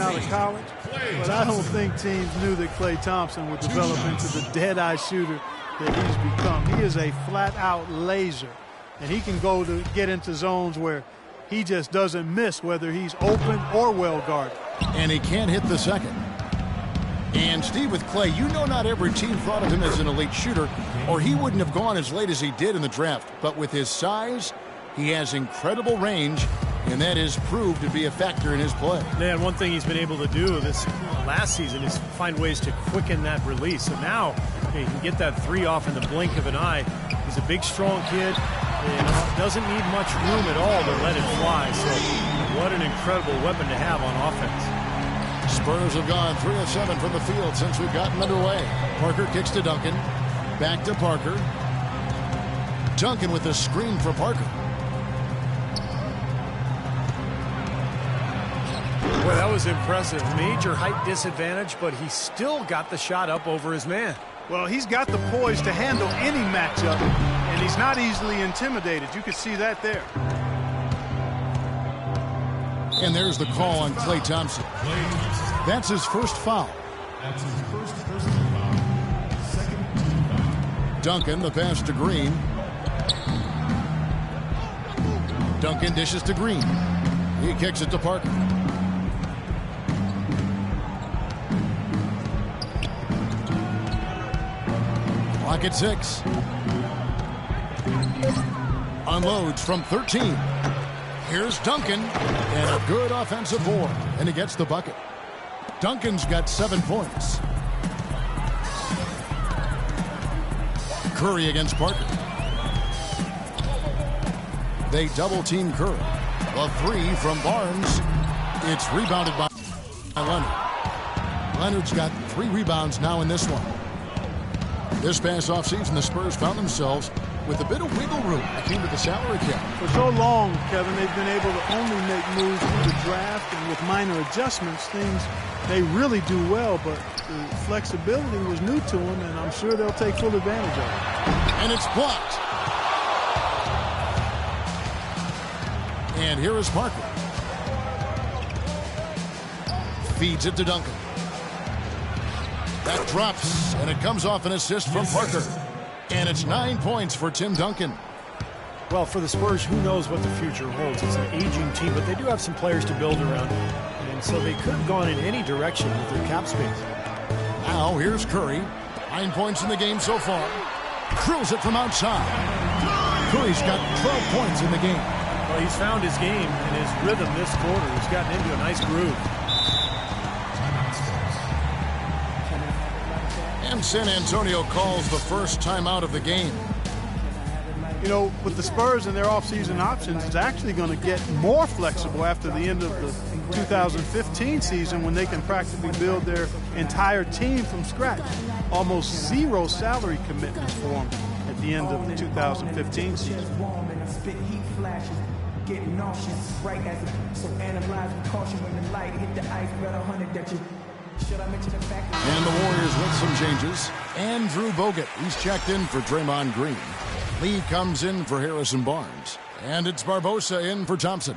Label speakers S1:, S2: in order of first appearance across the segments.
S1: out of college, but I don't think teams knew that Klay Thompson would develop into the dead-eye shooter that he's become. He is a flat-out laser, and he can go to get into zones where he just doesn't miss, whether he's open or well guarded.
S2: And he can't hit the second. And Steve, with Klay, you know not every team thought of him as an elite shooter, or he wouldn't have gone as late as he did in the draft. But with his size, he has incredible range, and that is proved to be a factor in his play.
S3: Man, one thing he's been able to do this last season is find ways to quicken that release. So now he can get that three off in the blink of an eye. He's a big, strong kid. And doesn't need much room at all to let it fly. So what an incredible weapon to have on offense.
S2: Spurs have gone 3 of 7 from the field since we've gotten underway. Parker kicks to Duncan. Back to Parker. Duncan with the screen for Parker.
S3: Boy, that was impressive. Major height disadvantage, but he still got the shot up over his man.
S1: Well, he's got the poise to handle any matchup, and he's not easily intimidated. You could see that there.
S2: And there's the call on Klay Thompson. That's his first foul. Duncan, the pass to Green. Duncan dishes to Green. He kicks it to Parker. Clock at 6. Unloads from 13. Here's Duncan, and a good offensive board, and he gets the bucket. Duncan's got 7 points. Curry against Parker. They double-team Curry. A three from Barnes. It's rebounded by Leonard. Leonard's got 3 rebounds now in this one. This past offseason, the Spurs found themselves with a bit of wiggle room that came with the salary cap.
S1: For so long, Kevin, they've been able to only make moves through the draft, and with minor adjustments, things they really do well, but the flexibility was new to them, and I'm sure they'll take full advantage of it.
S2: And it's blocked. And here is Parker. Feeds it to Duncan. That drops, and it comes off an assist from Parker. And it's 9 points for Tim Duncan.
S3: Well, for the Spurs, who knows what the future holds. It's an aging team, but they do have some players to build around. And so they could have gone in any direction with their cap space.
S2: Now, here's Curry. 9 points in the game so far. Drills it from outside. Curry's got 12 points in the game.
S3: Well, he's found his game and his rhythm this quarter. He's gotten into a nice groove.
S2: And San Antonio calls the first timeout of the game.
S1: You know, with the Spurs and their offseason options, it's actually going to get more flexible after the end of the 2015 season when they can practically build their entire team from scratch. Almost zero salary commitments for them at the end of the 2015 season. Getting nauseous, right as it, so analyze with caution when the light hit the ice, got 100 that you.
S2: And the Warriors with some changes. Andrew Bogut, he's checked in for Draymond Green. Lee comes in for Harrison Barnes. And it's Barbosa in for Thompson.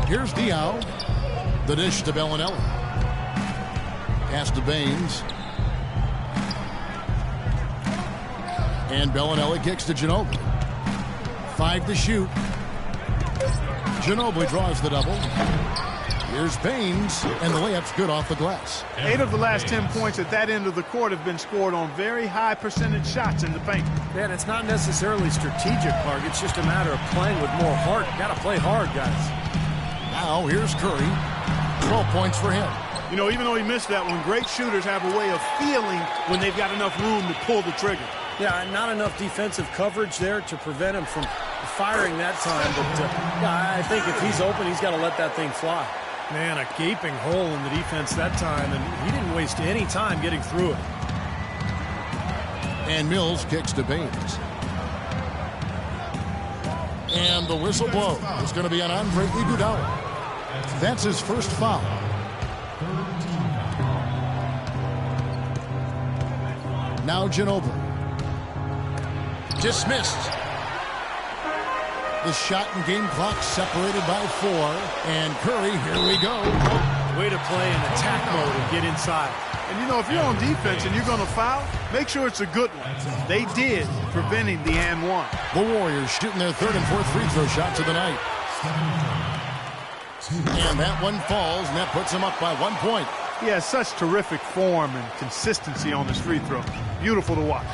S2: Here's Diaw. The dish to Bellinelli. Pass to Baines. And Bellinelli kicks to Ginobili. 5 to shoot. Ginobili draws the double. Here's Baines, and the layup's good off the glass.
S1: 8 of the last 10 points at that end of the court have been scored on very high percentage shots in the paint.
S3: Man, it's not necessarily strategic, Clark. It's just a matter of playing with more heart. Got to play hard, guys.
S2: Now here's Curry. 12 points for him.
S1: You know, even though he missed that one, great shooters have a way of feeling when they've got enough room to pull the trigger.
S3: Yeah, not enough defensive coverage there to prevent him from firing that time. But yeah, I think if he's open, he's got to let that thing fly. Man, a gaping hole in the defense that time, and he didn't waste any time getting through it.
S2: And Mills kicks to Baines. And the whistle blow is going to be on Andre Iguodala. That's his first foul. Now Ginobili. Dismissed. The shot and game clock separated by 4. And Curry, here we go.
S3: Way to play in attack mode and get inside.
S1: And, you know, if you're on defense and you're going to foul, make sure it's a good one. They did, preventing the and one.
S2: The Warriors shooting their 3rd and 4th free throw shots of the night. And that one falls, and that puts him up by 1 point.
S1: He has such terrific form and consistency on his free throw. Beautiful to watch.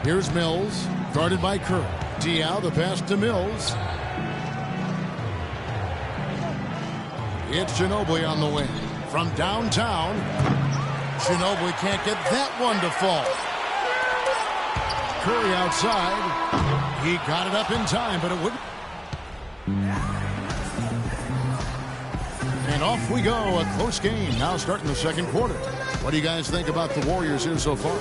S2: Here's Mills, guarded by Curry. Diaw, the pass to Mills. It's Ginobili on the wing. From downtown, Ginobili can't get that one to fall. Curry outside. He got it up in time, but it wouldn't. And off we go. A close game now starting the second quarter. What do you guys think about the Warriors here so far?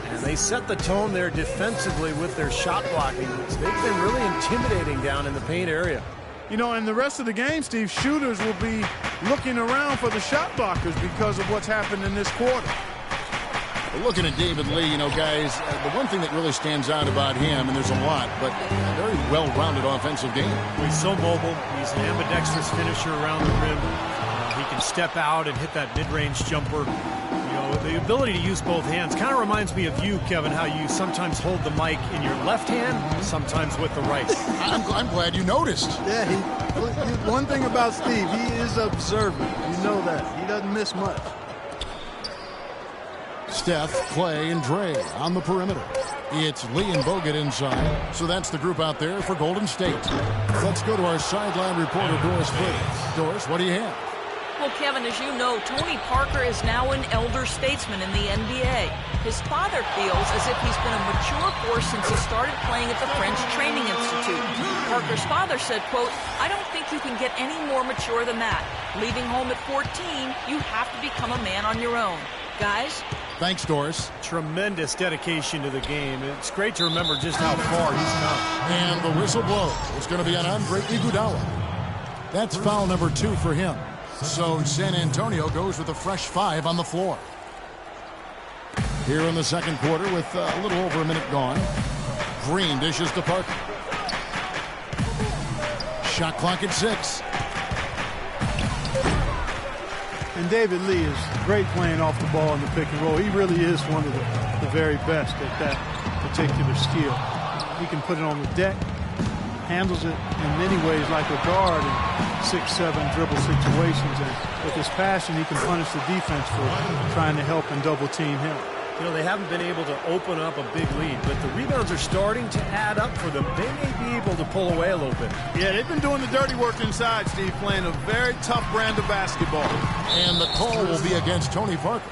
S3: And they set the tone there defensively with their shot blocking. They've been really intimidating down in the paint area.
S1: You know, in the rest of the game, Steve, shooters will be looking around for the shot blockers because of what's happened in this quarter.
S2: Looking at David Lee, you know, guys, the one thing that really stands out about him, and there's a lot, but a very well-rounded offensive game.
S3: He's so mobile. He's an ambidextrous finisher around the rim. He can step out and hit that mid-range jumper. You know, the ability to use both hands kind of reminds me of you, Kevin, how you sometimes hold the mic in your left hand, sometimes with the right.
S2: I'm glad you noticed.
S1: Yeah, one thing about Steve, he is observant. You know that. He doesn't miss much.
S2: Steph, Clay, and Dre on the perimeter. It's Lee and Bogut inside. So that's the group out there for Golden State. Let's go to our sideline reporter, Doris Burns. Doris, what do you have?
S4: Well, Kevin, as you know, Tony Parker is now an elder statesman in the NBA. His father feels as if he's been a mature force since he started playing at the French Training Institute. Parker's father said, quote, "I don't think you can get any more mature than that. Leaving home at 14, you have to become a man on your own. Guys?"
S2: Thanks, Doris.
S3: Tremendous dedication to the game. It's great to remember just how far he's come.
S2: And the whistle blows. It's going to be on Andre Iguodala. That's foul number 2 for him. So San Antonio goes with a fresh 5 on the floor. Here in the second quarter with a little over a minute gone. Green dishes to Parker. Shot clock at 6.
S1: And David Lee is great playing off the ball in the pick and roll. He really is one of the very best at that particular skill. He can put it on the deck, handles it in many ways like a guard in 6-7 dribble situations. And with his passion, he can punish the defense for trying to help and double team him.
S3: You know, they haven't been able to open up a big lead, but the rebounds are starting to add up for them. They may be able to pull away a little bit.
S1: Yeah, they've been doing the dirty work inside, Steve, playing a very tough brand of basketball.
S2: And the call will be against Tony Parker.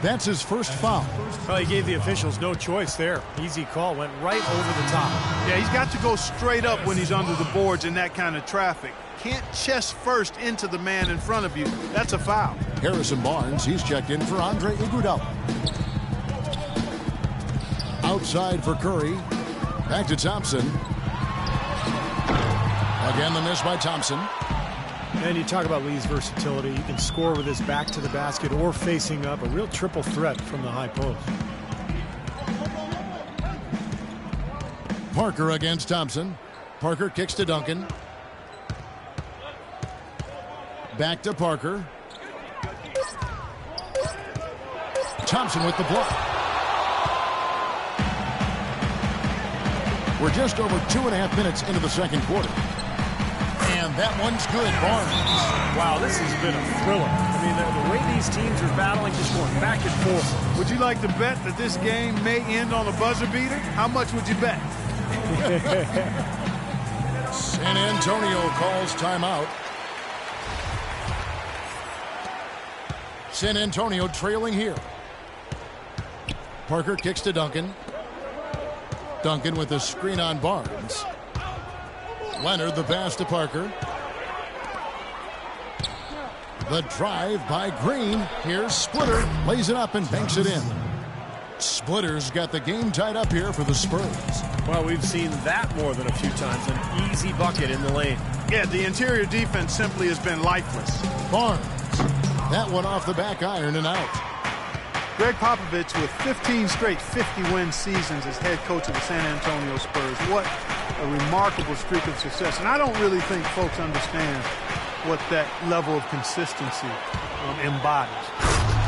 S2: That's his first foul.
S3: Probably gave the officials no choice there. Easy call, went right over the top.
S1: Yeah, he's got to go straight up when he's under the boards in that kind of traffic. Can't chest first into the man in front of you. That's a foul.
S2: Harrison Barnes, he's checked in for Andre Iguodala. Outside for Curry. Back to Thompson. Again, the miss by Thompson.
S3: And you talk about Lee's versatility. He can score with his back to the basket or facing up. A real triple threat from the high post.
S2: Parker against Thompson. Parker kicks to Duncan. Back to Parker. Thompson with the block. We're just over 2.5 minutes into the second quarter. And that one's good. Barnes.
S3: Wow, this has been a thriller. I mean, the way these teams are battling, just going back and forth.
S1: Would you like to bet that this game may end on a buzzer beater? How much would you bet?
S2: San Antonio calls timeout. San Antonio trailing here. Parker kicks to Duncan. Duncan with a screen on Barnes. Leonard the pass to Parker. The drive by Green. Here's Splitter. Lays it up and banks it in. Splitter's got the game tied up here for the Spurs.
S3: Well, we've seen that more than a few times. An easy bucket in the lane.
S1: Yeah, the interior defense simply has been lifeless.
S2: Barnes. That one off the back iron and out.
S1: Greg Popovich with 15 straight 50-win seasons as head coach of the San Antonio Spurs. What a remarkable streak of success. And I don't really think folks understand what that level of consistency embodies.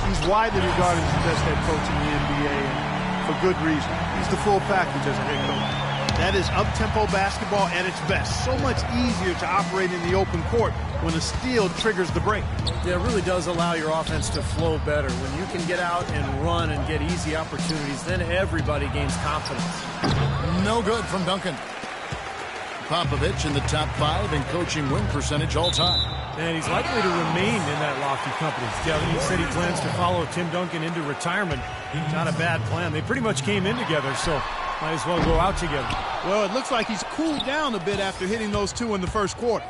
S1: He's widely regarded as the best head coach in the NBA, and for good reason. He's the full package as a head coach. That is up-tempo basketball at its best. So much easier to operate in the open court when a steal triggers the break.
S3: Yeah, it really does allow your offense to flow better. When you can get out and run and get easy opportunities, then everybody gains confidence.
S2: No good from Duncan. Popovich in the top 5 in coaching win percentage all time.
S3: And he's likely to remain in that lofty company. He said he plans to follow Tim Duncan into retirement. Not a bad plan. They pretty much came in together, so might as well go out together.
S1: Well, it looks like he's cooled down a bit after hitting those 2 in the first quarter.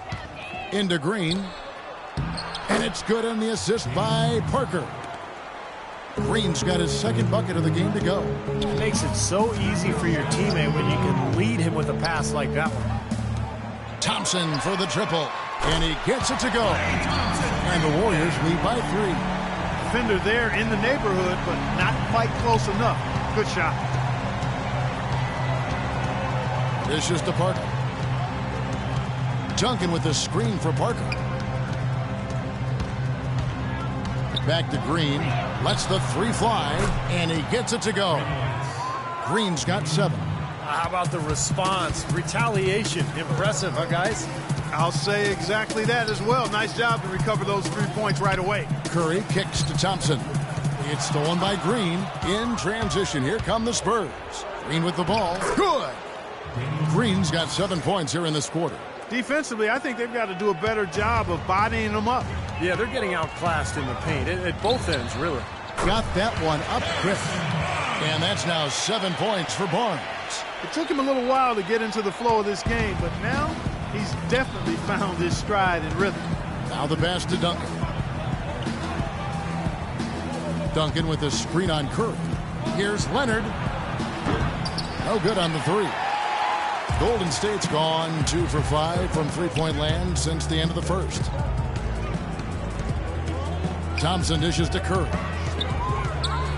S2: Into Green. And it's good on the assist by Parker. Green's got his second bucket of the game to go.
S3: It makes it so easy for your teammate when you can lead him with a pass like that one.
S2: Thompson for the triple. And he gets it to go. And the Warriors lead by 3.
S1: Defender there in the neighborhood, but not quite close enough. Good shot.
S2: This is to Parker. Duncan with the screen for Parker. Back to Green. Lets the 3 fly, and he gets it to go. Green's got 7.
S3: How about the response? Retaliation. Impressive, huh, guys?
S1: I'll say exactly that as well. Nice job to recover those 3 points right away.
S2: Curry kicks to Thompson. It's stolen by Green. In transition, here come the Spurs. Green with the ball. Good! Green's got 7 points here in this quarter.
S1: Defensively, I think they've got to do a better job of bodying them up.
S3: Yeah, they're getting outclassed in the paint at both ends, really.
S2: Got that one up quick. And that's now 7 points for Barnes.
S1: It took him a little while to get into the flow of this game, but now he's definitely found his stride and rhythm.
S2: Now the pass to Duncan. Duncan with a screen on Curry. Here's Leonard. No good on the 3. Golden State's gone 2 for 5 from three-point land since the end of the first. Thompson dishes to Curry.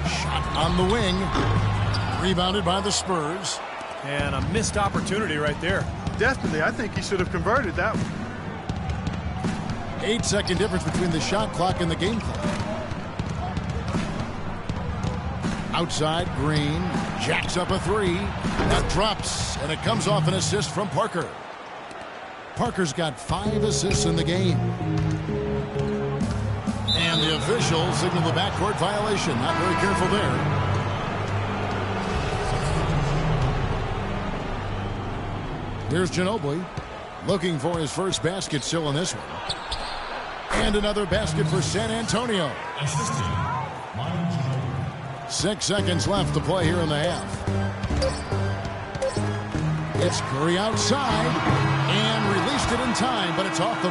S2: Shot on the wing. Rebounded by the Spurs.
S3: And a missed opportunity right there.
S1: Definitely, I think he should have converted that one.
S2: 8-second difference between the shot clock and the game clock. Outside, Green jacks up a 3. That drops, and it comes off an assist from Parker. Parker's got 5 assists in the game. And the officials signal the backcourt violation. Not very careful there. Here's Ginobili looking for his first basket still in this one. And another basket for San Antonio. 6 seconds left to play here in the half. It's Curry outside and released it in time, but it's off the